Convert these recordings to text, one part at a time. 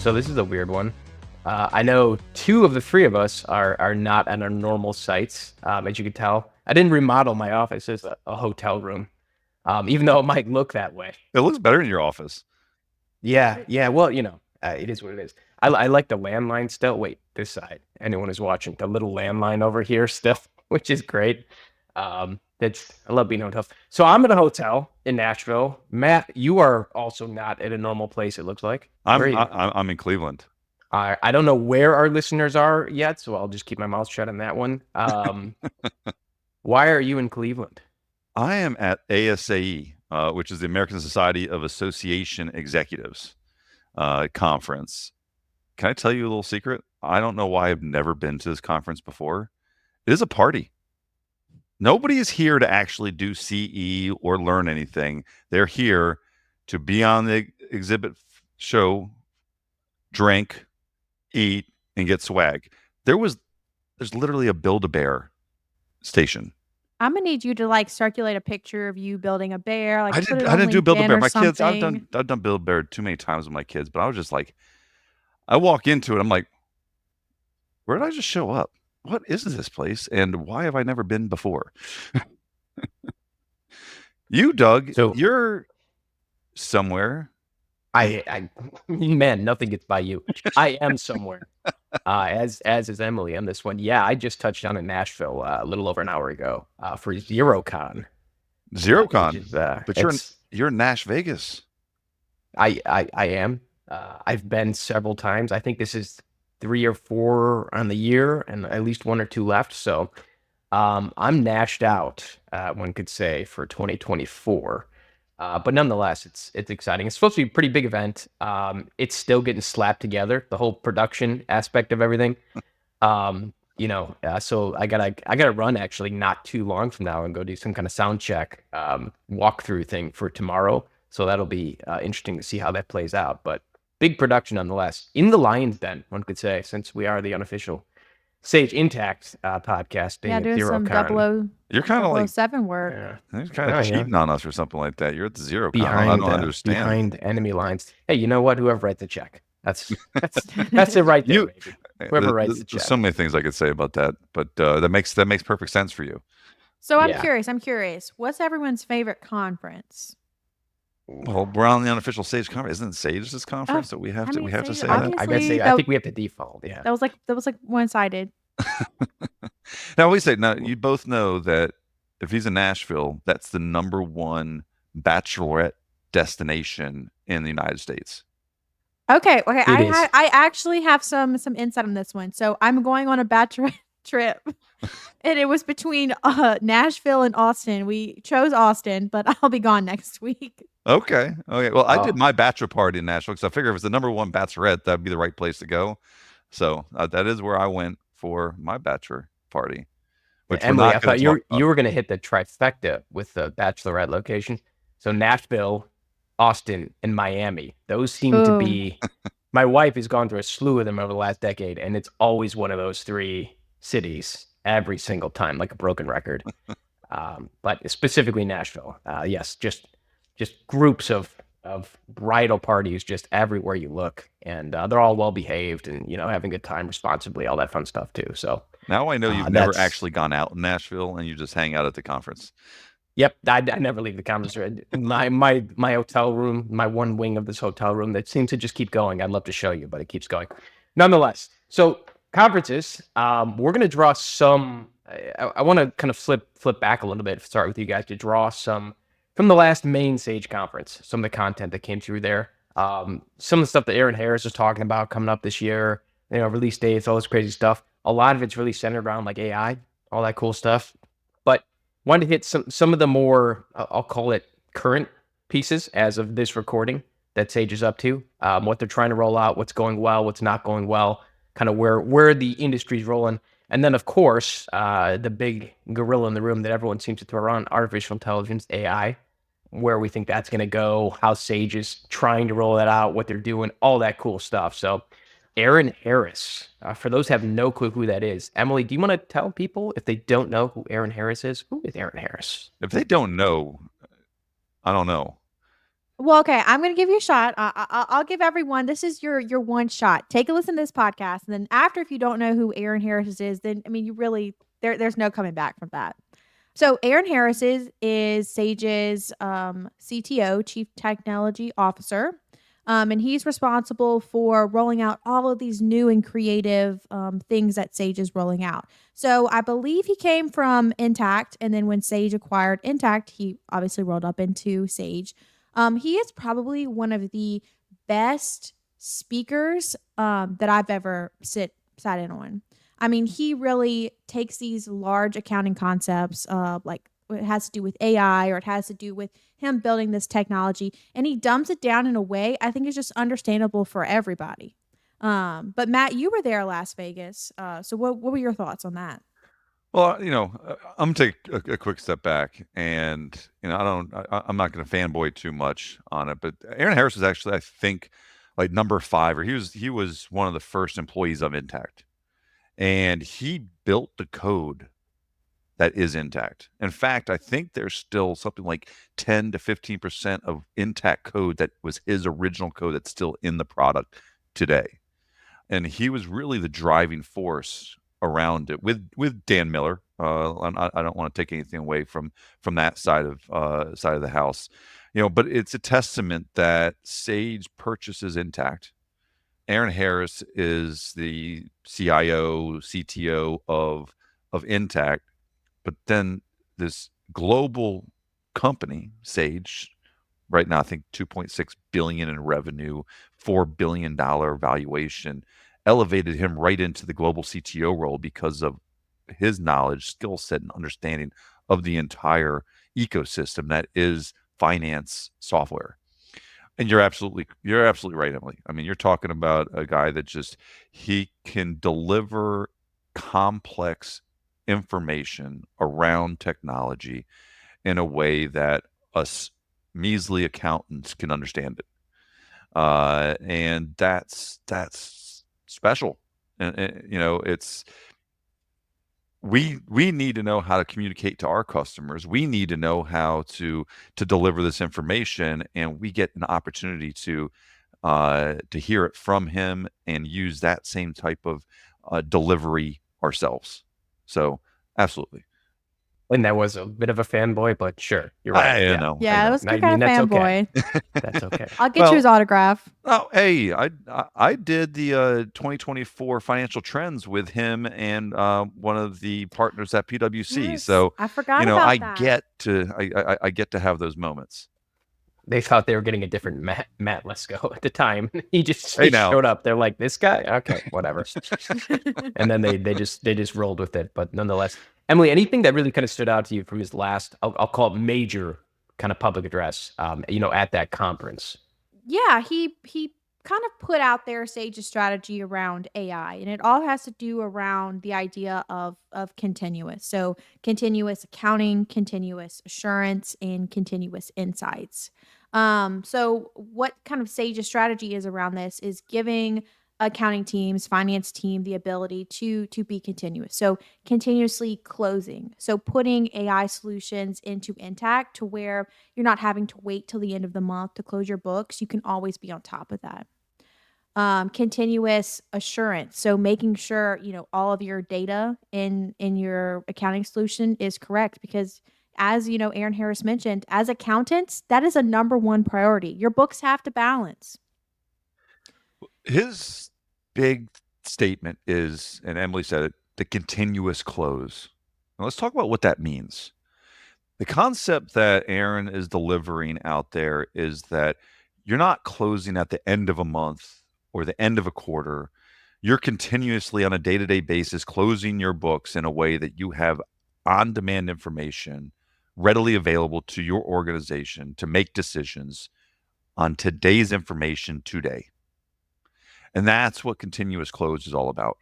So this is a weird one. I know two of the three of us are not at our normal sites, as you can tell. I didn't remodel my office as a hotel room, even though it might look that way. It looks better in your office. Yeah. Well, it is what it is. I like the landline still. Wait, this side. Anyone who's watching, the little landline over here still, which is great. I love being in hotels. So I'm at a hotel in Nashville. Matt, you are also not at a normal place. It looks like. Where are you? I'm in Cleveland. I don't know where our listeners are yet, so I'll just keep my mouth shut on that one. Why are you in Cleveland? I am at ASAE, which is the American Society of Association Executives conference. Can I tell you a little secret? I don't know why I've never been to this conference before. It is a party. Nobody is here to actually do CE or learn anything. They're here to be on the exhibit show, drink, eat, and get swag. There's literally a Build-A-Bear station. I'm gonna need you to like circulate a picture of you building a bear. Like I put it didn't on do Build-A-Bear. LinkedIn or My kids, something. I've done Build-A-Bear too many times with my kids, but I was just like, I walk into it, I'm like, where did I just show up? What is this place, and why have I never been before? You, Doug, So you're somewhere. Man, nothing gets by you. I am somewhere. As is Emily on this one. Yeah, I just touched down in Nashville a little over an hour ago for ZeroCon. ZeroCon, but it's you're in Nash Vegas. I am. I've been several times. I think this is 3 or 4 on the year, and at least 1 or 2 left. So I'm nashed out, one could say, for 2024. But nonetheless, it's exciting. It's supposed to be a pretty big event. It's still getting slapped together, the whole production aspect of everything. So I gotta run actually not too long from now and go do some kind of sound check, walkthrough thing for tomorrow. So that'll be interesting to see how that plays out. But big production nonetheless. In the lion's den, one could say, since we are the unofficial Sage Intact podcast being Yeah, at doing some ZeroCon. You're kind of like 007 work. Yeah. you're kind of cheating on us or something like that. You're at the ZeroCon. I Behind don't understand. behind enemy lines. Hey, you know what? Whoever writes the check. That's it right there, baby. Whoever writes the check. There's so many things I could say about that, but that makes perfect sense for you. So I'm Yeah. curious. What's everyone's favorite conference? Well, we're on the unofficial Sage conference. Isn't it Sage's conference that we have to Sage, say that? I gotta say, obviously, I think we have to default. Yeah. That was like one-sided. Now we say, now you both know that if he's in Nashville, that's the #1 bachelorette destination in the United States. Okay. It is. I actually have some insight on this one. So I'm going on a bachelorette trip, and it was between Nashville and Austin. We chose Austin, but I'll be gone next week. Okay. Well, I did Oh. my bachelor party in Nashville because I figure if it's the #1 bachelorette, that'd be the right place to go. So that is where I went for my bachelor party. Which we're Emily, not I gonna thought talk about. you were gonna hit the trifecta with the bachelorette location. So Nashville, Austin, and Miami. Those seem to Boom. be. My wife has gone through a slew of them over the last decade, and it's always one of those 3 cities every single time, like a broken record. But specifically Nashville, yes, just groups of bridal parties just everywhere you look, and they're all well behaved and having a good time responsibly, all that fun stuff too. So Now I know you've never actually gone out in Nashville and you just hang out at the conference. Yep, I never leave the conference. My hotel room, my one wing of this hotel room that seems to just keep going. I'd love to show you, but it keeps going. Nonetheless, so conferences, we're going to draw some. I want to kind of flip back a little bit. Start with you guys to draw some from the last main Sage conference. Some of the content that came through there. Some of the stuff that Aaron Harris was talking about coming up this year. Release dates, all this crazy stuff. A lot of it's really centered around like AI, all that cool stuff. But wanted to hit some of the more, I'll call it current pieces as of this recording that Sage is up to, what they're trying to roll out, what's going well, what's not going well, kind of where the industry's rolling. And then, of course, the big gorilla in the room that everyone seems to throw around, artificial intelligence, AI, where we think that's going to go, how Sage is trying to roll that out, what they're doing, all that cool stuff. So Aaron Harris, for those who have no clue who that is. Emily, do you want to tell people if they don't know who Aaron Harris is? Who is Aaron Harris? If they don't know, I don't know. Well, okay, I'm gonna give you a shot. I'll give everyone. This is your one shot. Take a listen to this podcast, and then after, if you don't know who Aaron Harris is, then I mean, you really there's no coming back from that. So Aaron Harris is Sage's CTO, Chief Technology Officer, and he's responsible for rolling out all of these new and creative things that Sage is rolling out. So I believe he came from Intact, and then when Sage acquired Intact, he obviously rolled up into Sage. He is probably one of the best speakers that I've ever sat in on. I mean, he really takes these large accounting concepts, like it has to do with AI or it has to do with him building this technology, and he dumbs it down in a way I think is just understandable for everybody. But Matt, you were there Las Vegas, so what were your thoughts on that? Well, I'm gonna take a quick step back, and I'm not gonna fanboy too much on it, but Aaron Harris was actually, I think, like number 5, or he was one of the first employees of Intact, and he built the code that is Intact. In fact, I think there's still something like 10 to 15% of Intact code that was his original code that's still in the product today. And he was really the driving force around it with Dan Miller. I don't want to take anything away from that side of the house, but it's a testament that Sage purchases Intact. Aaron Harris is the CIO, CTO of Intact, but then this global company, Sage, right now I think 2.6 billion in revenue, $4 billion valuation, elevated him right into the global CTO role because of his knowledge, skill set, and understanding of the entire ecosystem that is finance software. And you're absolutely right, Emily. I mean, you're talking about a guy that just he can deliver complex information around technology in a way that us measly accountants can understand it. And that's special. And it's we need to know how to communicate to our customers. We need to know how to deliver this information, and we get an opportunity to hear it from him and use that same type of delivery ourselves. So absolutely. And that was a bit of a fanboy, but sure, you're right. I Yeah. know. Yeah, I that know. was I good kind mean, of that's okay. fanboy. That's okay. I'll get you his autograph. Oh, hey, I did the 2024 financial trends with him and one of the partners at PwC. Yes, So, I forgot about I that. get to I get to have those moments. They thought they were getting a different Matt Lesko at the time. He Hey, now, showed up. They're like, this guy? Okay, whatever. And then they just rolled with it. But nonetheless, Emily, anything that really kind of stood out to you from his last, I'll call it major kind of public address, at that conference? Yeah, he kind of put out there Sage's strategy around AI, and it all has to do around the idea of continuous. So continuous accounting, continuous assurance, and continuous insights. So what kind of Sage's strategy is around this is giving accounting teams, finance team the ability to be continuous. So continuously closing. So putting AI solutions into Intact to where you're not having to wait till the end of the month to close your books. You can always be on top of that. Continuous assurance. So making sure, all of your data in your accounting solution is correct, because as Aaron Harris mentioned, as accountants, that is a number one priority. Your books have to balance. his big statement is, and Emily said it, the continuous close. Now let's talk about what that means. The concept that Aaron is delivering out there is that you're not closing at the end of a month or the end of a quarter. You're continuously on a day-to-day basis closing your books in a way that you have on-demand information readily available to your organization to make decisions on today's information today. And that's what continuous close is all about.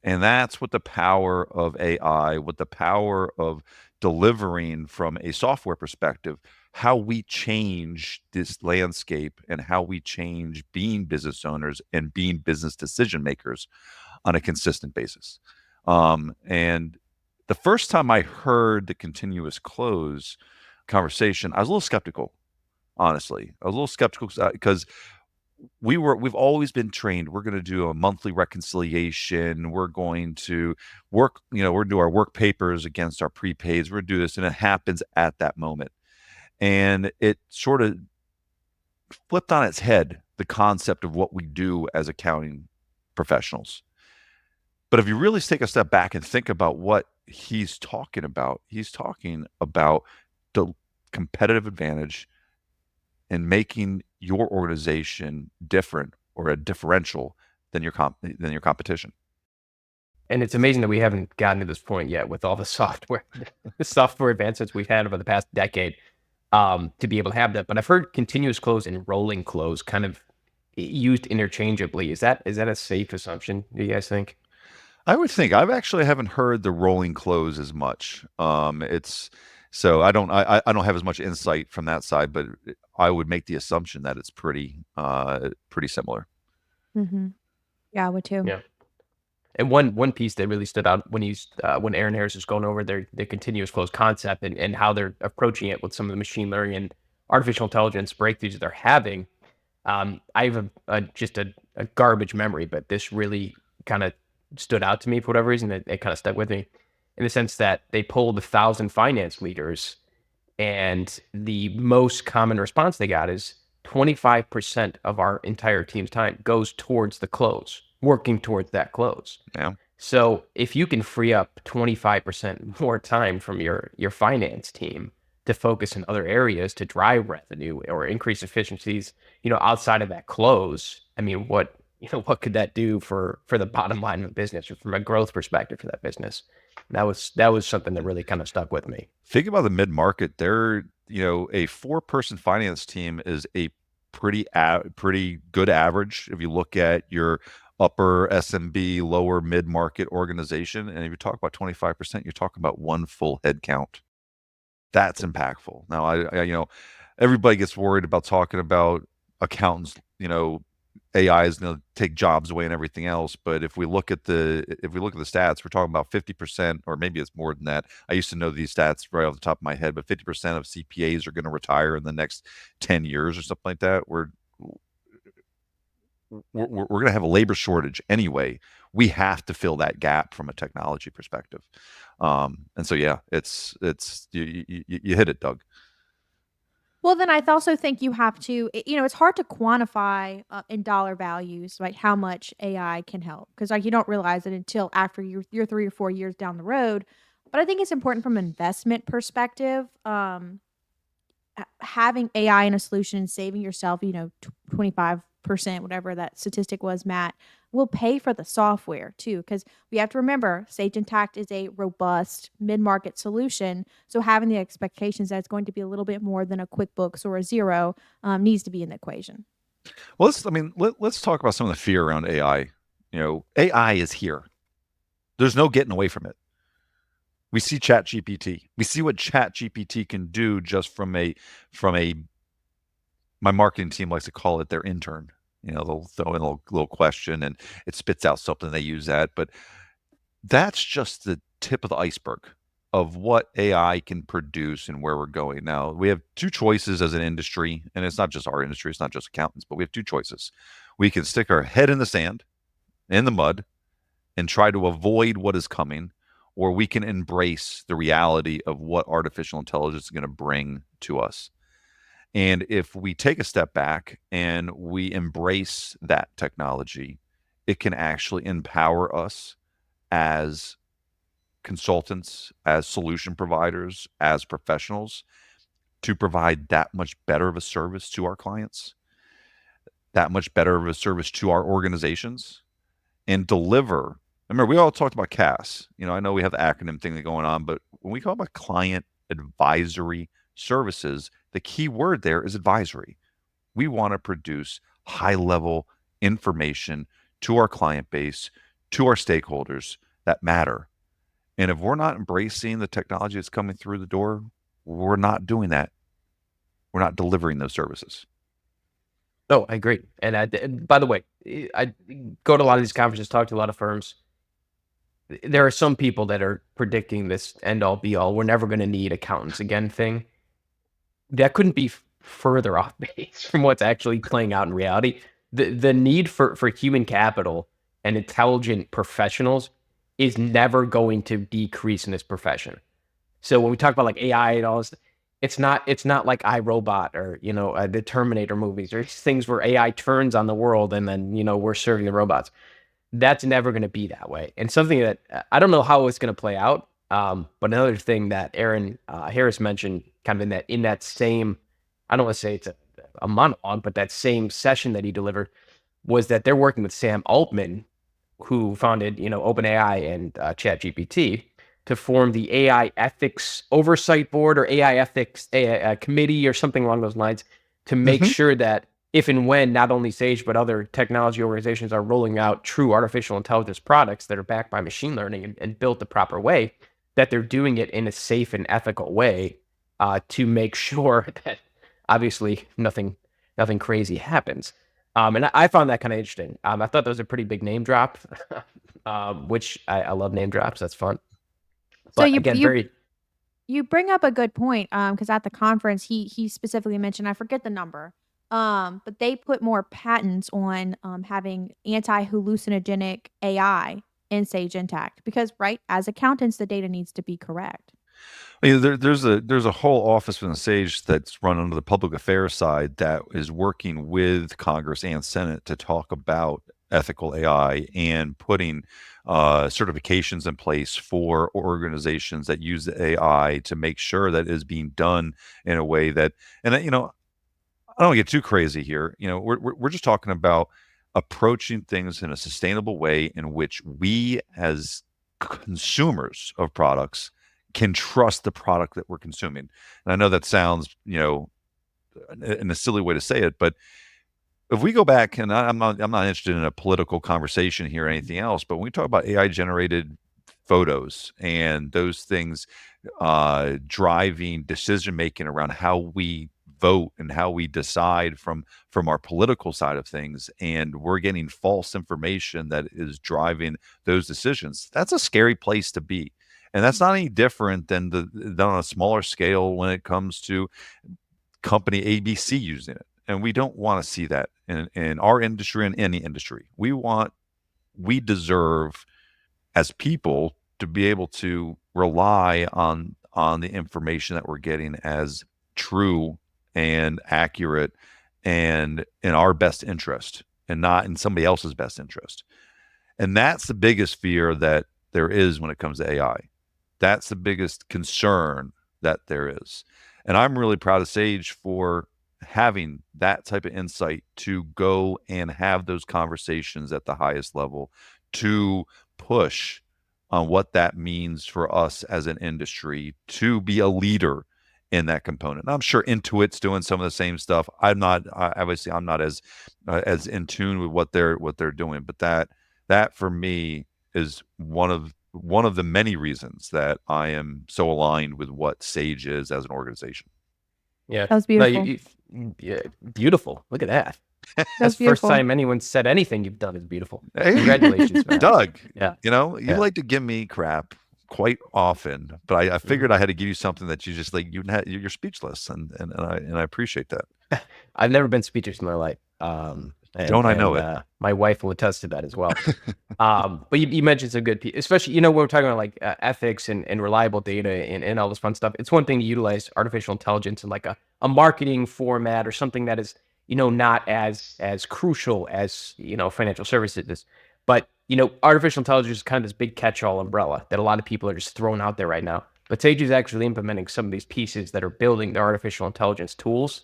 And that's what the power of AI, what the power of delivering from a software perspective, how we change this landscape and how we change being business owners and being business decision makers on a consistent basis. And the first time I heard the continuous close conversation, I was a little skeptical. honestly. I was a little skeptical because we've always been trained. We're going to do a monthly reconciliation. We're going to work, we're going to do our work papers against our prepaids. We're going to do this. And it happens at that moment. And it sort of flipped on its head the concept of what we do as accounting professionals. But if you really take a step back and think about what he's talking about the competitive advantage and making your organization different or a differential than your competition. And it's amazing that we haven't gotten to this point yet with all the software advancements we've had over the past decade to be able to have that. But I've heard continuous close and rolling close kind of used interchangeably. Is that a safe assumption, do you guys think? I would think. I've actually haven't heard the rolling close as much. It's so I don't have as much insight from that side, but I would make the assumption that it's pretty similar. Mm-hmm. Yeah, I would too. Yeah. And one piece that really stood out when Aaron Harris was going over their continuous close concept and how they're approaching it with some of the machine learning and artificial intelligence breakthroughs that they're having. I have just a garbage memory, but this really kind of stood out to me for whatever reason. It kind of stuck with me in the sense that they polled 1,000 finance leaders, and the most common response they got is 25% of our entire team's time goes towards the close, working towards that close. Yeah. So if you can free up 25% more time from your finance team to focus in other areas to drive revenue or increase efficiencies, outside of that close, I mean, what could that do for the bottom line of the business or from a growth perspective for that business? That was something that really kind of stuck with me. Think about the mid-market. They're, a 4-person finance team is a pretty good average if you look at your upper SMB, lower mid-market organization. And if you talk about 25%, you're talking about one full head count. That's impactful. Now, I everybody gets worried about talking about accountants, AI is going to take jobs away and everything else. But if we look at the stats, we're talking about 50%, or maybe it's more than that. I used to know these stats right off the top of my head, but 50% of CPAs are going to retire in the next 10 years or something like that. We're going to have a labor shortage anyway. We have to fill that gap from a technology perspective. And so, yeah, it's you hit it, Doug. Well, then I also think you have to, it's hard to quantify in dollar values, like how much AI can help, because like you don't realize it until after you're 3 or 4 years down the road. But I think it's important from an investment perspective. Having AI in a solution and saving yourself, 25%, whatever that statistic was, Matt, will pay for the software too. Because we have to remember, Sage Intacct is a robust mid-market solution. So having the expectations that it's going to be a little bit more than a QuickBooks or a Xero needs to be in the equation. Well, let's talk about some of the fear around AI. AI is here. There's no getting away from it. We see ChatGPT. We see what ChatGPT can do just from my marketing team likes to call it their intern. They'll throw in a little question and it spits out something. They use that, but that's just the tip of the iceberg of what AI can produce and where we're going. Now, we have 2 choices as an industry, and it's not just our industry, it's not just accountants, but we have 2 choices. We can stick our head in the sand, in the mud, and try to avoid what is coming, or we can embrace the reality of what artificial intelligence is going to bring to us. And if we take a step back and we embrace that technology, it can actually empower us as consultants, as solution providers, as professionals to provide that much better of a service to our clients, that much better of a service to our organizations, and deliver. Remember, we all talked about CAS. I know we have the acronym thing going on, but when we talk about client advisory services, the key word there is advisory. We want to produce high-level information to our client base, to our stakeholders that matter. And if we're not embracing the technology that's coming through the door, we're not doing that. We're not delivering those services. No, I agree. And by the way, I go to a lot of these conferences, talk to a lot of firms. There are some people that are predicting this end all be all. We're never going to need accountants again thing. That couldn't be further off base from what's actually playing out in reality. The need for human capital and intelligent professionals is never going to decrease in this profession. So when we talk about like AI and all this, it's not like iRobot or the Terminator movies or things where AI turns on the world and then we're serving the robots. That's never going to be that way. And something that I don't know how it's going to play out. But another thing that Aaron Harris mentioned, kind of in that same, I don't want to say it's a monologue, but that same session that he delivered was that they're working with Sam Altman, who founded OpenAI and ChatGPT, to form the AI ethics oversight board or AI ethics committee or something along those lines to make sure that if and when not only Sage but other technology organizations are rolling out true artificial intelligence products that are backed by machine learning and built the proper way, that they're doing it in a safe and ethical way to make sure that obviously nothing crazy happens. And I found that kind of interesting. I thought that was a pretty big name drop, which I love name drops. That's fun. So But again, you bring up a good point, because at the conference he specifically mentioned, I forget the number, but they put more patents on having anti-hallucinogenic AI in Sage Intact because, right, as accountants, the data needs to be correct. There's a whole office within Sage that's run under the public affairs side that is working with Congress and Senate to talk about ethical AI and putting certifications in place for organizations that use the AI to make sure that it is being done in a way that, and I don't want to get too crazy here. We're just talking about approaching things in a sustainable way in which we as consumers of products can trust the product that we're consuming. And I know that sounds, in a silly way to say it, but if we go back, and I'm not interested in a political conversation here or anything else, but when we talk about AI generated photos and those things driving decision making around how we vote and how we decide from our political side of things, and we're getting false information that is driving those decisions, that's a scary place to be. And that's not any different than on a smaller scale when it comes to company ABC using it. And we don't want to see that in our industry and any industry. We deserve as people to be able to rely on the information that we're getting as true and accurate and in our best interest and not in somebody else's best interest. And that's the biggest fear that there is when it comes to AI. That's the biggest concern that there is. And I'm really proud of Sage for having that type of insight to go and have those conversations at the highest level to push on what that means for us as an industry to be a leader in that component. And I'm sure Intuit's doing some of the same stuff. Obviously I'm not as in tune with what they're doing, but that for me is one of the many reasons that I am so aligned with what Sage is as an organization. Yeah, That was beautiful. Yeah, beautiful. Look at that. That's the first beautiful. time anyone said anything you've done is beautiful. Hey, Congratulations, man. Doug. Yeah. You like to give me crap quite often, but I figured I had to give you something that you just like you're speapless, and I appreciate that. I've never been speechless in my life. Don't I know it? My wife will attest to that as well. But you mentioned some good people, especially, when we're talking about like ethics and reliable data and all this fun stuff. It's one thing to utilize artificial intelligence in like a marketing format or something that is, not as crucial as, financial services is. But, artificial intelligence is kind of this big catch-all umbrella that a lot of people are just throwing out there right now. But Sage is actually implementing some of these pieces that are building the artificial intelligence tools.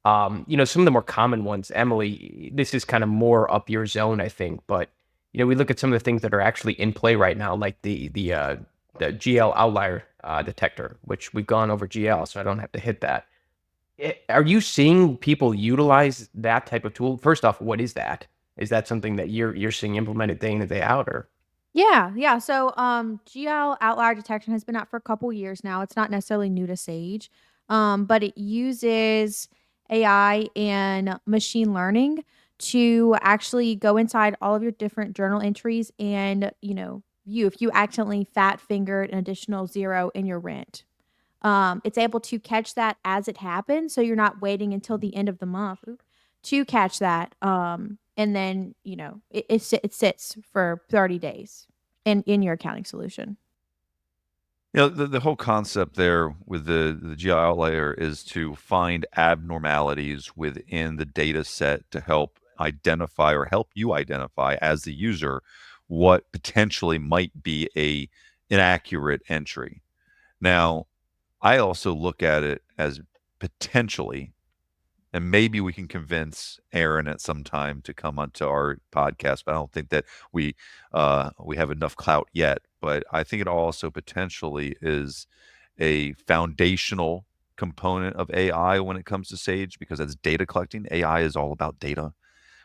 Some of the more common ones, Emily, this is kind of more up your zone, I think. But, we look at some of the things that are actually in play right now, like the GL outlier detector, which we've gone over GL, so I don't have to hit that. Are you seeing people utilize that type of tool? First off, what is that? Is that something that you're seeing implemented day in and day out, or? Yeah. So, GL outlier detection has been out for a couple years now. It's not necessarily new to Sage, but it uses AI and machine learning to actually go inside all of your different journal entries and, view if you accidentally fat fingered an additional zero in your rent. It's able to catch that as it happens, so you're not waiting until the end of the month to catch that. And then it sits for 30 days in your accounting solution. The whole concept there with the GI outlier is to find abnormalities within the data set to help identify or help you identify as the user what potentially might be a inaccurate entry. Now, I also look at it as potentially, and maybe we can convince Aaron at some time to come onto our podcast, but I don't think that we have enough clout yet. But I think it also potentially is a foundational component of AI when it comes to Sage, because as data collecting, AI is all about data.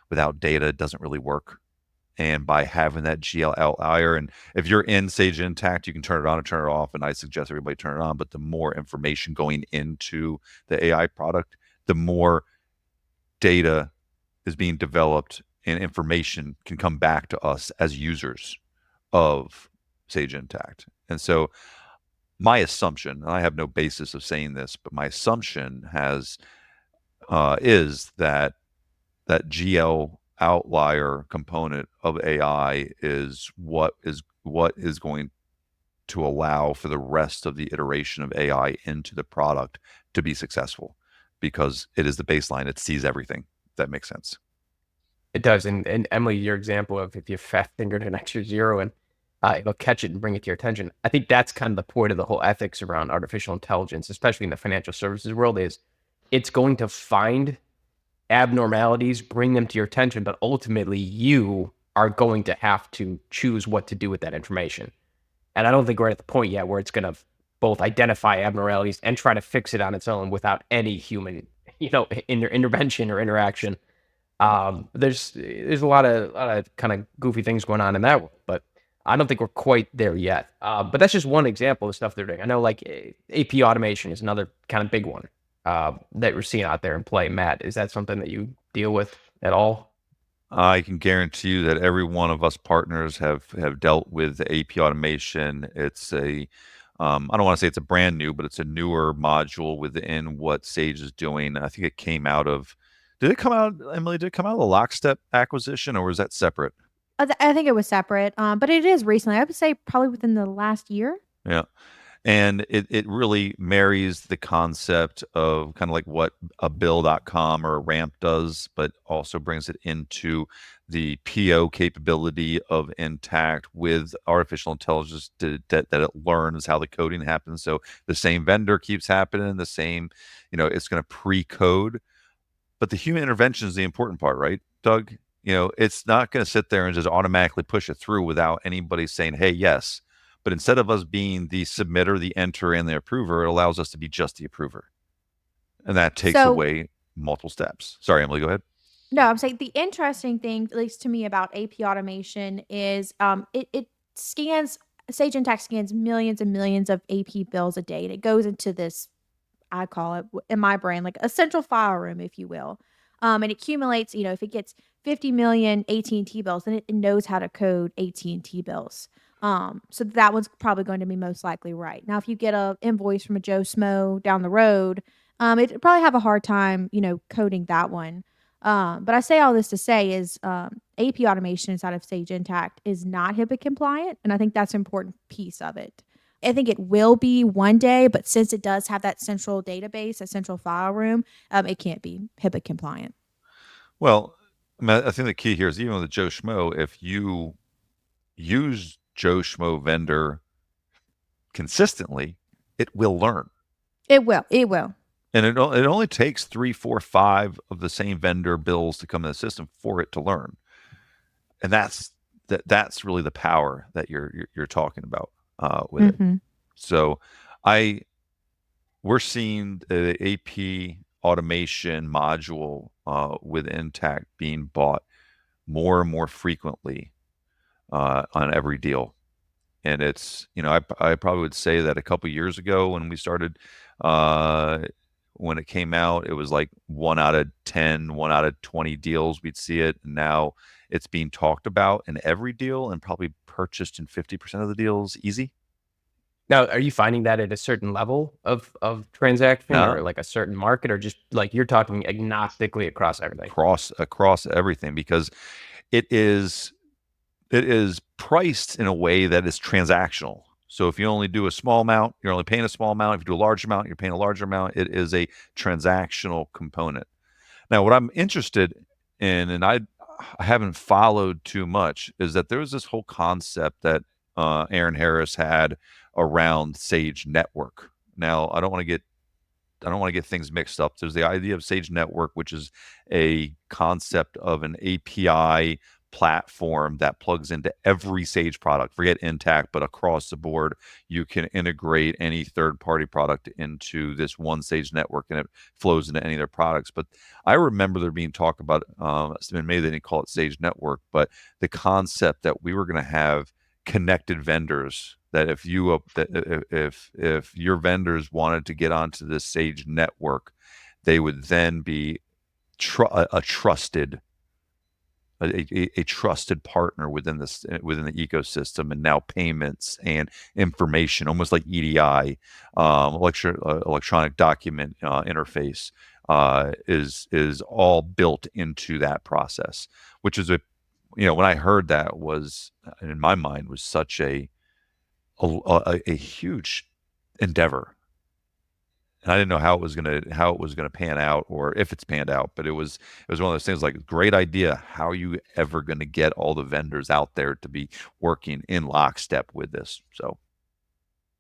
Without data, it doesn't really work. And by having that GL outlier, and if you're in Sage Intact, you can turn it on and turn it off. And I suggest everybody turn it on. But the more information going into the AI product, the more data is being developed and information can come back to us as users of Sage Intact. And so my assumption, and I have no basis of saying this, but my assumption is that GL outlier component of AI is what is going to allow for the rest of the iteration of AI into the product to be successful, because it is the baseline. It sees everything. If that makes sense. It does. And Emily, your example of if you fat fingered an extra zero and it'll catch it and bring it to your attention. I think that's kind of the point of the whole ethics around artificial intelligence, especially in the financial services world, is it's going to find abnormalities, bring them to your attention, but ultimately you are going to have to choose what to do with that information. And I don't think we're at the point yet where it's going to both identify abnormalities and try to fix it on its own without any human, intervention or interaction. There's a lot of kind of goofy things going on in that world, but I don't think we're quite there yet. But that's just one example of stuff they're doing. I know like AP automation is another kind of big one that we're seeing out there in play. Matt, is that something that you deal with at all? I can guarantee you that every one of us partners have dealt with the AP automation. It's I don't want to say it's a brand new, but it's a newer module within what Sage is doing. I think it came out of, Emily, did it come out of the Lockstep acquisition, or was that separate? I think it was separate, but it is recently. I would say probably within the last year. Yeah. And it really marries the concept of kind of like what a Bill.com or a Ramp does, but also brings it into the PO capability of Intact with artificial intelligence that it learns how the coding happens. So the same vendor keeps happening, the same, it's going to pre-code. But the human intervention is the important part, right, Doug? It's not going to sit there and just automatically push it through without anybody saying, hey, yes. But instead of us being the submitter, the enter, and the approver, it allows us to be just the approver. And that takes away multiple steps. Sorry, Emily, go ahead. No, I'm saying the interesting thing, at least to me, about AP automation is it scans, Sage Intacct scans millions and millions of AP bills a day. And it goes into this, I call it in my brain, like a central file room, if you will. And it accumulates, if it gets 50 million AT&T bills, then it knows how to code AT&T bills. So that one's probably going to be most likely right. Now, if you get a invoice from a Joe Smo down the road, it'd probably have a hard time, coding that one. But I say all this to say is AP automation inside of Sage Intacct is not HIPAA compliant, and I think that's an important piece of it. I think it will be one day, but since it does have that central database, a central file room, it can't be HIPAA compliant. Well, I think the key here is even with the Joe Schmo, if you use Joe Schmo vendor consistently, it will learn. It will. And it only takes 3, 4, 5 of the same vendor bills to come in the system for it to learn. And that's really the power that you're talking about with it. So we're seeing the AP automation module with Intact being bought more and more frequently on every deal. And it's, I probably would say that a couple years ago when we started, when it came out, it was like 1 out of 10, 1 out of 20 deals we'd see it. And now it's being talked about in every deal and probably purchased in 50% of the deals easy. Now, are you finding that at a certain level of transaction No. or like a certain market, or just like you're talking agnostically across everything? Across everything, because it is priced in a way that is transactional. So if you only do a small amount, you're only paying a small amount. If you do a large amount, you're paying a larger amount. It is a transactional component. Now, what I'm interested in, and I haven't followed too much, is that there was this whole concept that Aaron Harris had around Sage Network. Now, I don't want to get things mixed up. There's the idea of Sage Network, which is a concept of an API platform that plugs into every Sage product. Forget Intact, but across the board, you can integrate any third-party product into this one Sage Network, and it flows into any of their products. But I remember there being talk about, maybe they didn't call it Sage Network, but the concept that we were going to have connected vendors, that if if your vendors wanted to get onto this Sage Network, they would then be a trusted partner within the ecosystem, and now payments and information, almost like EDI, electronic document interface, is all built into that process, which is when I heard that, was in my mind was such a huge endeavor, and I didn't know how it was gonna pan out, or if it's panned out. But it was one of those things, like, great idea. How are you ever gonna get all the vendors out there to be working in lockstep with this? So,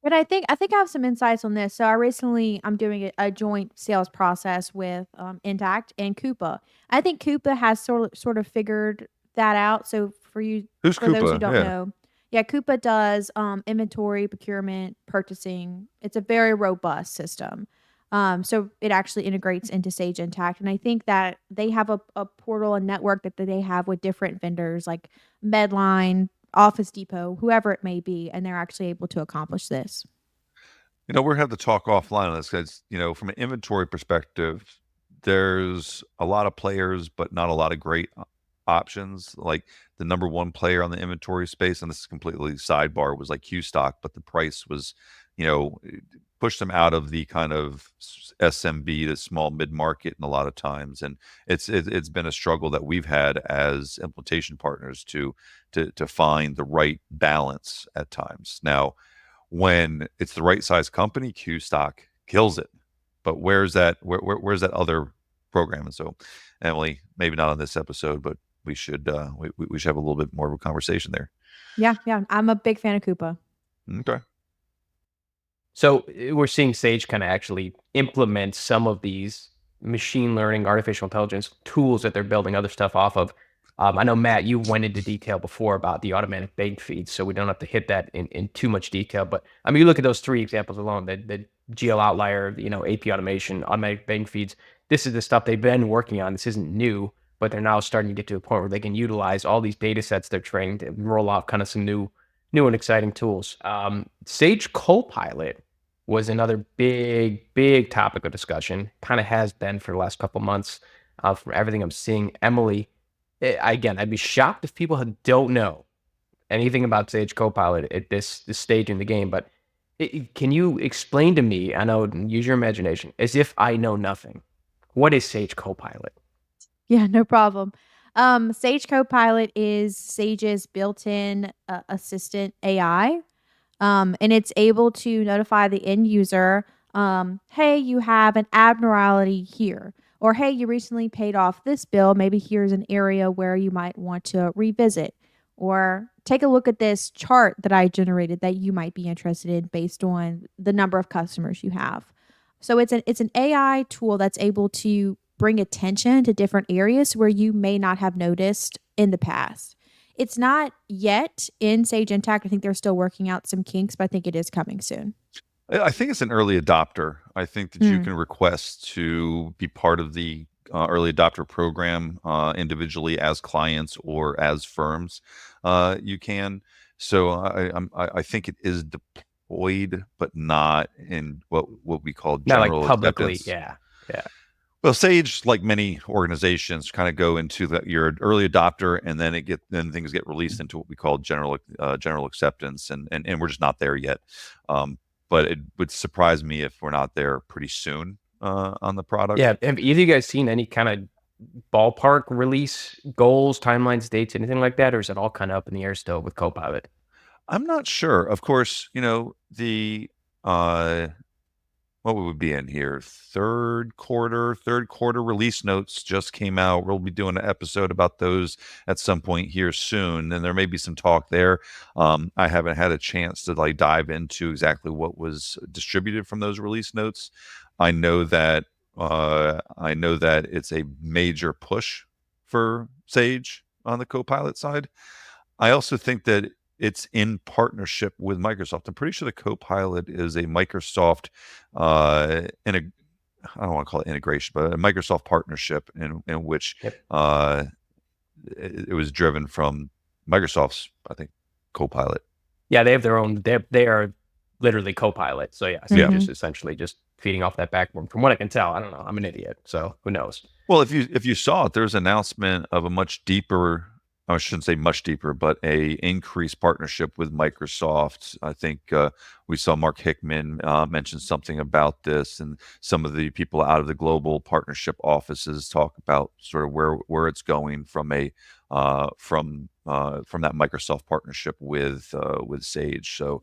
But I think I have some insights on this. So I'm doing a joint sales process with Intact and Coupa. I think Coupa has sort of figured that out. So who's for those who Coupa? don't Yeah. know, yeah, Coupa does inventory, procurement, purchasing. It's a very robust system. So it actually integrates into Sage Intact, and I think that they have a portal and network that they have with different vendors like Medline, Office Depot, whoever it may be, and they're actually able to accomplish this. We're gonna have to talk offline on this, because, from an inventory perspective, there's a lot of players, but not a lot of great options. Like, the number one player on the inventory space, and this is completely sidebar, was like Q Stock, but the price was, it pushed them out of the kind of SMB, the small mid market, in a lot of times, and it's been a struggle that we've had as implementation partners to find the right balance at times. Now, when it's the right size company, Q Stock kills it. But where's where's that other program? And so, Emily, maybe not on this episode, but we should we should have a little bit more of a conversation there. Yeah, yeah. I'm a big fan of Coupa. Okay. So we're seeing Sage kind of actually implement some of these machine learning, artificial intelligence tools that they're building other stuff off of. I know, Matt, you went into detail before about the automatic bank feeds, so we don't have to hit that in too much detail. But I mean, you look at those three examples alone: the GL outlier, AP automation, automatic bank feeds. This is the stuff they've been working on. This isn't new, but they're now starting to get to a point where they can utilize all these data sets they're trained to roll out kind of some new and exciting tools. Sage Copilot was another big topic of discussion. Kind of has been for the last couple months. From everything I'm seeing, Emily. Again, I'd be shocked if people don't know anything about Sage Copilot at this stage in the game. But can you explain to me? I know, use your imagination, as if I know nothing. What is Sage Copilot? Yeah, no problem. Sage Copilot is Sage's built-in assistant AI, and it's able to notify the end user, hey, you have an abnormality here, or hey, you recently paid off this bill. Maybe here's an area where you might want to revisit, or take a look at this chart that I generated that you might be interested in based on the number of customers you have. So it's an AI tool that's able to bring attention to different areas where you may not have noticed in the past. It's not yet in Sage Intacct. I think they're still working out some kinks, but I think it is coming soon. I think it's an early adopter. I think that you can request to be part of the early adopter program individually, as clients or as firms. You can. So I think it is deployed, but not in what we call Not like general publicly. acceptance. Yeah. Well, Sage, like many organizations, kind of go into you're an early adopter, and then things get released into what we call general acceptance, and we're just not there yet. But it would surprise me if we're not there pretty soon on the product. Yeah. Have either of you guys seen any kind of ballpark release goals, timelines, dates, anything like that, or is it all kind of up in the air still with Copilot? I'm not sure. Of course, the what would we be in here? Third quarter release notes just came out. We'll be doing an episode about those at some point here soon, and there may be some talk there. I haven't had a chance to dive into exactly what was distributed from those release notes. I know that it's a major push for Sage on the Copilot side. I also think that it's in partnership with Microsoft. I'm pretty sure the Copilot is a Microsoft, I don't want to call it integration, but a Microsoft partnership in which it was driven from Microsoft's, I think, Copilot. Yeah, they have their own. They are literally Copilot. So yeah, Sage is essentially just feeding off that backbone. From what I can tell, I don't know. I'm an idiot, so who knows? Well, if you saw it, there's an announcement of a much deeper. I shouldn't say much deeper, but a increased partnership with Microsoft. I think we saw Mark Hickman mention something about this, and some of the people out of the global partnership offices talk about sort of where it's going from from that Microsoft partnership with Sage. So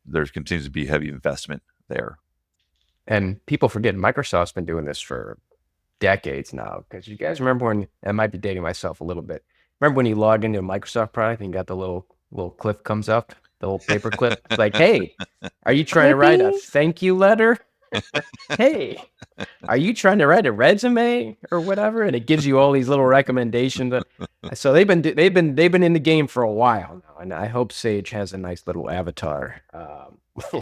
there continues to be heavy investment there. And people forget Microsoft's been doing this for decades now. Because you guys remember when, I might be dating myself a little bit. Remember when you log into a Microsoft product and you got the little clip comes up, the little paper clip? It's like, hey, are you trying to write a thank you letter? Hey, are you trying to write a resume or whatever? And it gives you all these little recommendations. So they've been in the game for a while now, and I hope Sage has a nice little avatar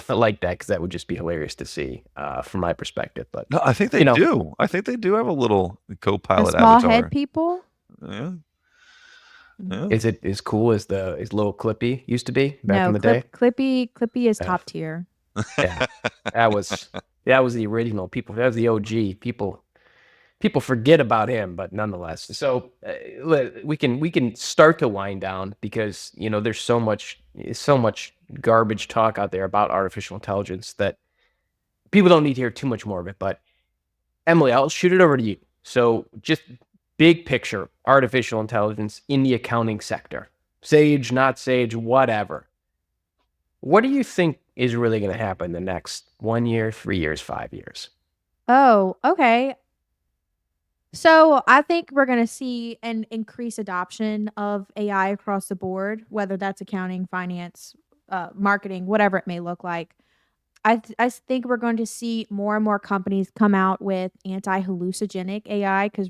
like that, because that would just be hilarious to see from my perspective. But no, I think they do. I think they do have a little Copilot small avatar. head people. Yeah. Yeah. Is it as cool as little Clippy used to be back in the day? Clippy is top tier. Yeah, that was the original. That was the OG. People forget about him, but nonetheless. So we can start to wind down, because there's so much garbage talk out there about artificial intelligence that people don't need to hear too much more of it. But Emily, I'll shoot it over to you. So just big picture, artificial intelligence in the accounting sector. Sage, not Sage, whatever. What do you think is really going to happen in the next 1 year, 3 years, 5 years? Oh, okay. So I think we're going to see an increased adoption of AI across the board, whether that's accounting, finance, marketing, whatever it may look like. I think we're going to see more and more companies come out with anti-hallucinogenic AI, because,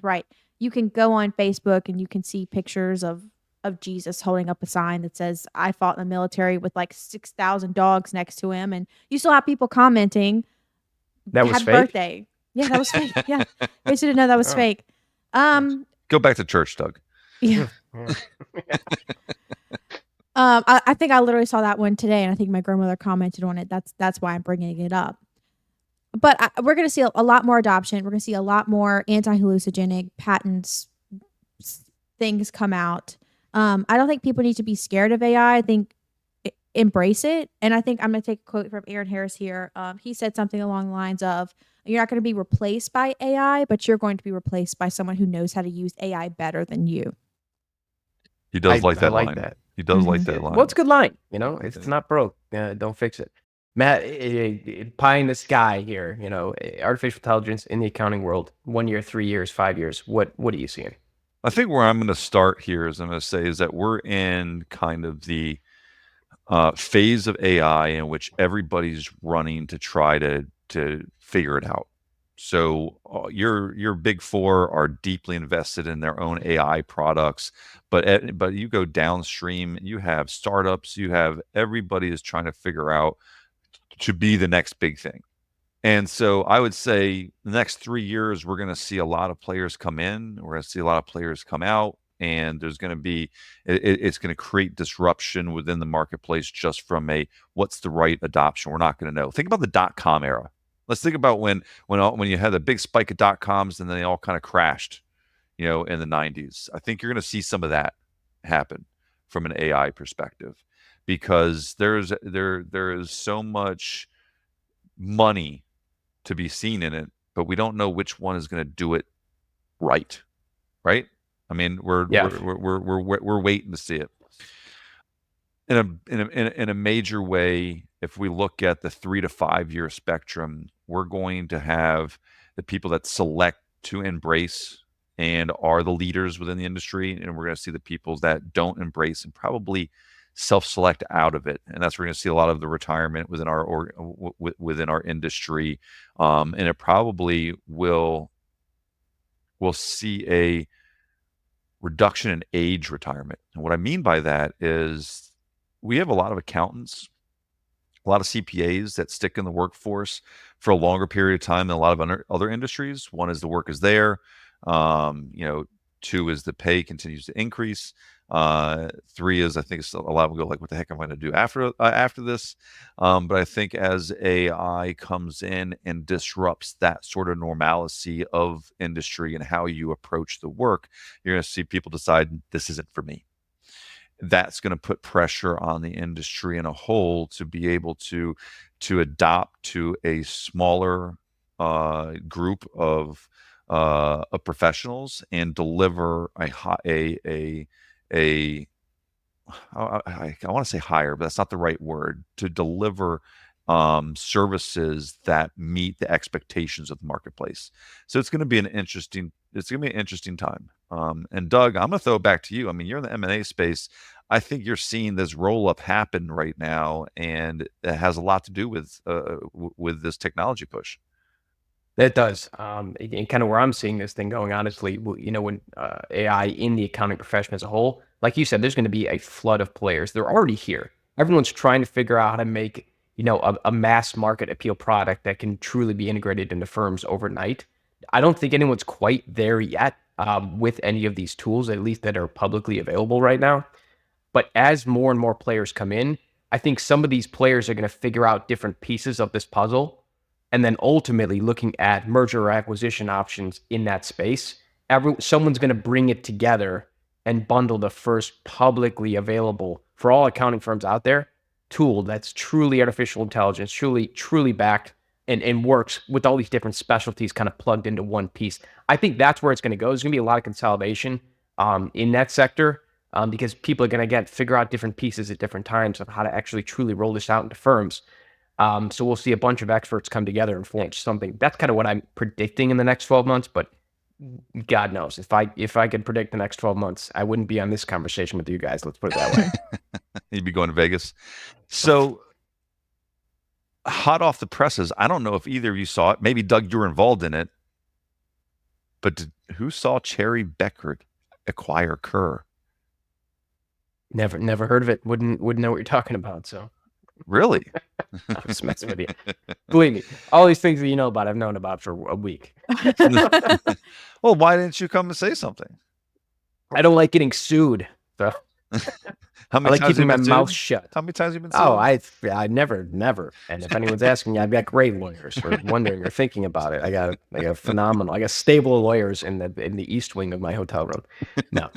you can go on Facebook and you can see pictures of Jesus holding up a sign that says, I fought in the military, with like 6,000 dogs next to him. And you still have people commenting, that was happy fake? birthday. Yeah, that was fake. Yeah. They should have known that was fake. Go back to church, Doug. Yeah. I think I literally saw that one today, and I think my grandmother commented on it. That's why I'm bringing it up. But we're going to see a lot more adoption. We're going to see a lot more anti-hallucinogenic patents, things come out. I don't think people need to be scared of AI. I think embrace it. And I think I'm going to take a quote from Aaron Harris here. He said something along the lines of, you're not going to be replaced by AI, but you're going to be replaced by someone who knows how to use AI better than you. He does like that line. That. He does like that line. Well, it's a good line. It's not broke. Don't fix it. Matt, pie in the sky here, artificial intelligence in the accounting world, 1 year, 3 years, 5 years. What are you seeing? I think where I'm going to start here is that we're in kind of the phase of AI in which everybody's running to try to figure it out. So your big four are deeply invested in their own AI products, but you go downstream, you have startups, you have everybody is trying to figure out to be the next big thing. And so I would say the next 3 years, we're going to see a lot of players come in, we're going to see a lot of players come out, and there's going to be, it's going to create disruption within the marketplace just from what's the right adoption. We're not going to know. Think about the .com era, Let's think about when you had the big spike of .coms and then they all kind of crashed, in the 90s. I think you're going to see some of that happen from an AI perspective, because there is so much money to be seen in it, but we don't know which one is going to do it right. Right? I mean, we're waiting to see it. In a major way, if we look at the 3 to 5 year spectrum, we're going to have the people that select to embrace and are the leaders within the industry, and we're going to see the people that don't embrace and probably self-select out of it, and that's where we're going to see a lot of the retirement within our industry, and it probably will see a reduction in age retirement. And what I mean by that is we have a lot of accountants, a lot of CPAs that stick in the workforce for a longer period of time than a lot of other industries. One is the work is there. Two is the pay continues to increase. Three is, I think, a lot of them go like, what the heck am I going to do after this? But I think as AI comes in and disrupts that sort of normalcy of industry and how you approach the work, you're going to see people decide this isn't for me. That's going to put pressure on the industry in a whole to be able to adopt to a smaller group of professionals and deliver I want to say higher, but that's not the right word, to deliver services that meet the expectations of the marketplace. So it's going to be an interesting time. And Doug, I'm going to throw it back to you. I mean, you're in the M&A space. I think you're seeing this roll up happen right now, and it has a lot to do with this technology push. It does. And kind of where I'm seeing this thing going, honestly, when AI in the accounting profession as a whole, like you said, there's going to be a flood of players. They're already here. Everyone's trying to figure out how to make, a mass market appeal product that can truly be integrated into firms overnight. I don't think anyone's quite there yet with any of these tools, at least that are publicly available right now. But as more and more players come in, I think some of these players are going to figure out different pieces of this puzzle, and then ultimately looking at merger or acquisition options in that space. Someone's going to bring it together and bundle the first publicly available, for all accounting firms out there, tool that's truly artificial intelligence, truly backed and works with all these different specialties kind of plugged into one piece. I think that's where it's going to go. There's going to be a lot of consolidation in that sector because people are going to figure out different pieces at different times of how to actually truly roll this out into firms. So we'll see a bunch of experts come together and form something. That's kind of what I'm predicting in the next 12 months, but God knows, if I could predict the next 12 months, I wouldn't be on this conversation with you guys. Let's put it that way. You'd be going to Vegas. So hot off the presses, I don't know if either of you saw it. Maybe Doug, you were involved in it, but who saw Cherry Beckert acquire Kerr? Never heard of it. Wouldn't know what you're talking about. So really, I'm just messing with you. Believe me, all these things that you know about, I've known about for a week. Well, why didn't you come and say something? I don't like getting sued. So. How many I like times keeping my sued? mouth shut. How many times have you been sued? Oh, I never. And if anyone's asking me, I've got great lawyers or wondering or thinking about it. I got phenomenal. I got stable lawyers in the east wing of my hotel room. No,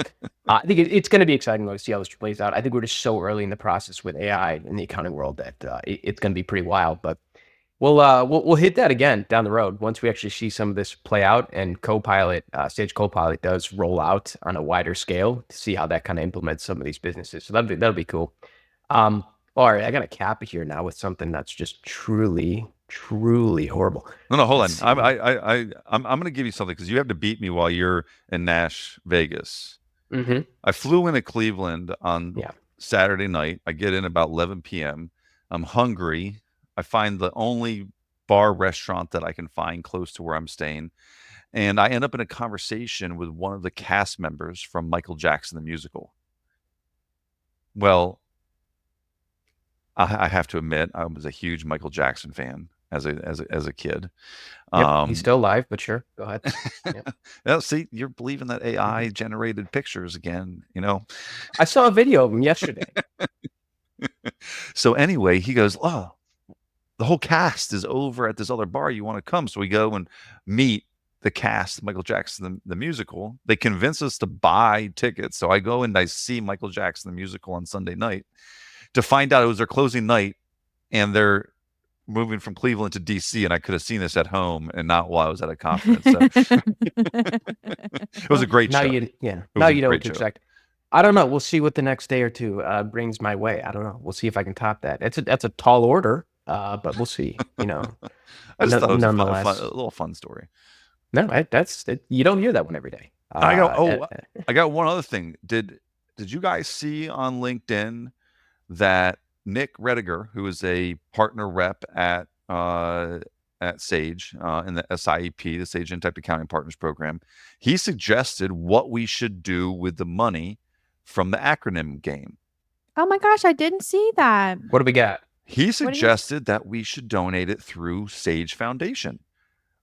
I think it's going to be exciting though to see how this plays out. I think we're just so early in the process with AI in the accounting world that it's going to be pretty wild. But we'll hit that again down the road once we actually see some of this play out and Copilot, Sage Copilot does roll out on a wider scale to see how that kind of implements some of these businesses. So that'll be cool. All right, I got to cap it here now with something that's just truly horrible. No, hold on. I'm going to give you something because you have to beat me while you're in Nash Vegas. Mm-hmm. I flew into Cleveland on Saturday night. I get in about 11 p.m. I'm hungry. I find the only bar restaurant that I can find close to where I'm staying. And I end up in a conversation with one of the cast members from Michael Jackson, the musical. Well, I have to admit, I was a huge Michael Jackson fan as a kid. Yep, he's still alive, but sure, go ahead. Yep. Well, see, you're believing that AI generated pictures again, I saw a video of him yesterday. So anyway, he goes, "Oh, the whole cast is over at this other bar. You want to come? So we go and meet the cast, Michael Jackson, the musical. They convince us to buy tickets. So I go and I see Michael Jackson, the musical, on Sunday night to find out it was their closing night and they're moving from Cleveland to DC. And I could have seen this at home and not while I was at a conference. So it was a great show. Now you know what to expect. I don't know. We'll see what the next day or two brings my way. I don't know. We'll see if I can top that. That's a tall order, but we'll see. You know, I just thought it was nonetheless, a little fun story. No, you don't hear that one every day. I got one other thing. Did you guys see on LinkedIn that Nick Rediger, who is a partner rep at Sage in the SIEP, the Sage Intact Accounting Partners Program, he suggested what we should do with the money from the acronym game. Oh my gosh, I didn't see that. What do we got? He suggested that we should donate it through Sage Foundation,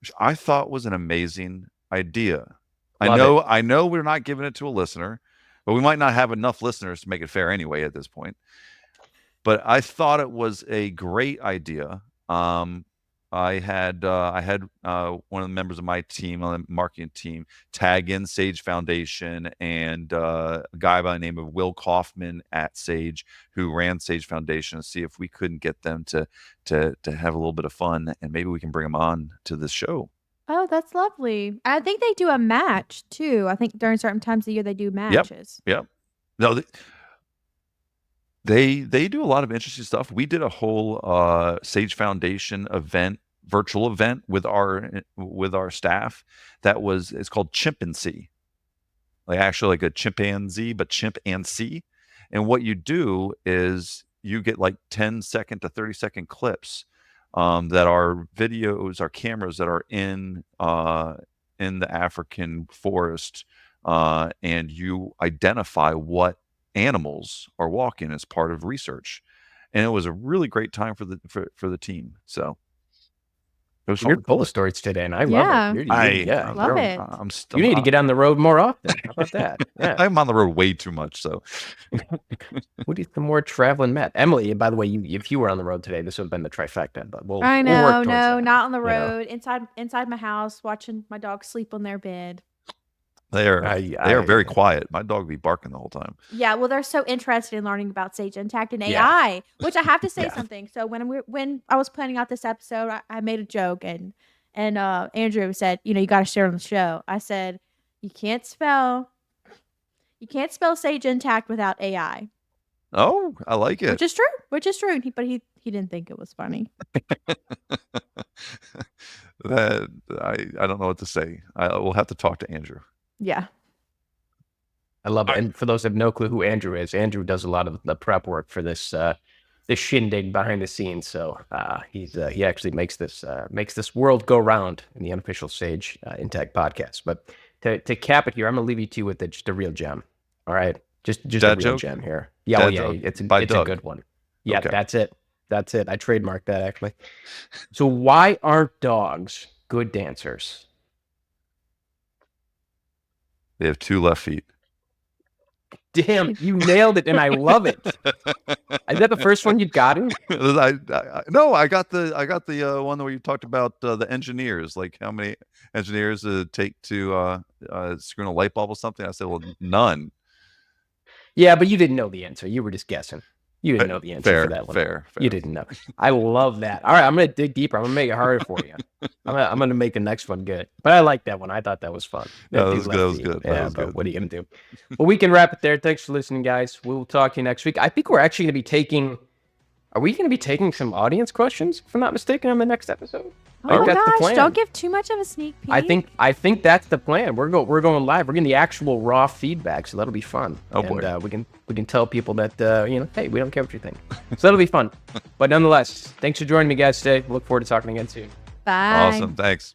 which I thought was an amazing idea. I know we're not giving it to a listener, but we might not have enough listeners to make it fair anyway at this point. But I thought it was a great idea. I had one of the members of my team on the marketing team tag in Sage Foundation and a guy by the name of Will Kaufman at Sage, who ran Sage Foundation, to see if we couldn't get them to have a little bit of fun, and maybe we can bring them on to this show. Oh, that's lovely. I think they do a match too. I think during certain times of the year they do matches. Yep. No, they do a lot of interesting stuff. We did a whole Sage Foundation virtual event with our staff. It's called Chimpanzee, like a chimpanzee, but chimpanzee. And what you do is you get like 10-second to 30-second clips that are videos, are cameras that are in the African forest, and you identify what animals are walking as part of research. And it was a really great time for the team. So it was You're full of stories today, and I love it. I love it. You need to get on the road more often. How about that? Yeah. I'm on the road way too much. So we need some more traveling, Matt. Emily, by the way, if you were on the road today, this would have been the trifecta. But I know, we'll work towards that, not on the road. Inside my house, watching my dog sleep on their bed. They are very quiet. My dog be barking the whole time. Yeah, well, they're so interested in learning about Sage Intact and AI, which I have to say something. So when I was planning out this episode, I made a joke, and Andrew said, you got to share on the show. I said, you can't spell Sage Intact without AI. Oh, I like it. Which is true. But he didn't think it was funny. I don't know what to say. We'll have to talk to Andrew. Yeah. I love it. And for those that have no clue who Andrew is, Andrew does a lot of the prep work for this shindig behind the scenes. So he actually makes this world go round in the unofficial Sage Intact podcast. But to cap it here, I'm gonna leave you two with just a real gem. All right, just a real gem here. Yeah, it's a good one. Yeah, okay. That's it. I trademarked that actually. So why aren't dogs good dancers? They have 2 left feet. Damn, you nailed it, and I love it. Is that the first one you got? No, I got the one where you talked about the engineers, like how many engineers it take to screw in a light bulb or something. I said, well, none. Yeah, but you didn't know the answer. You were just guessing. You didn't know the answer for that one. Fair. You didn't know. I love that. All right, I'm going to dig deeper. I'm going to make it harder for you. I'm going to make the next one good. But I like that one. I thought that was fun. That was good. Yeah, but what are you going to do? Well, we can wrap it there. Thanks for listening, guys. We'll talk to you next week. I think we're actually going to be taking... Are we going to be taking some audience questions, if I'm not mistaken, on the next episode? Oh my gosh, don't give too much of a sneak peek. I think that's the plan. We're going live. We're getting the actual raw feedback, so that'll be fun. Oh boy. And we can tell people that hey, we don't care what you think. So that'll be fun. But nonetheless, thanks for joining me, guys, today. Look forward to talking again soon. Bye. Awesome. Thanks.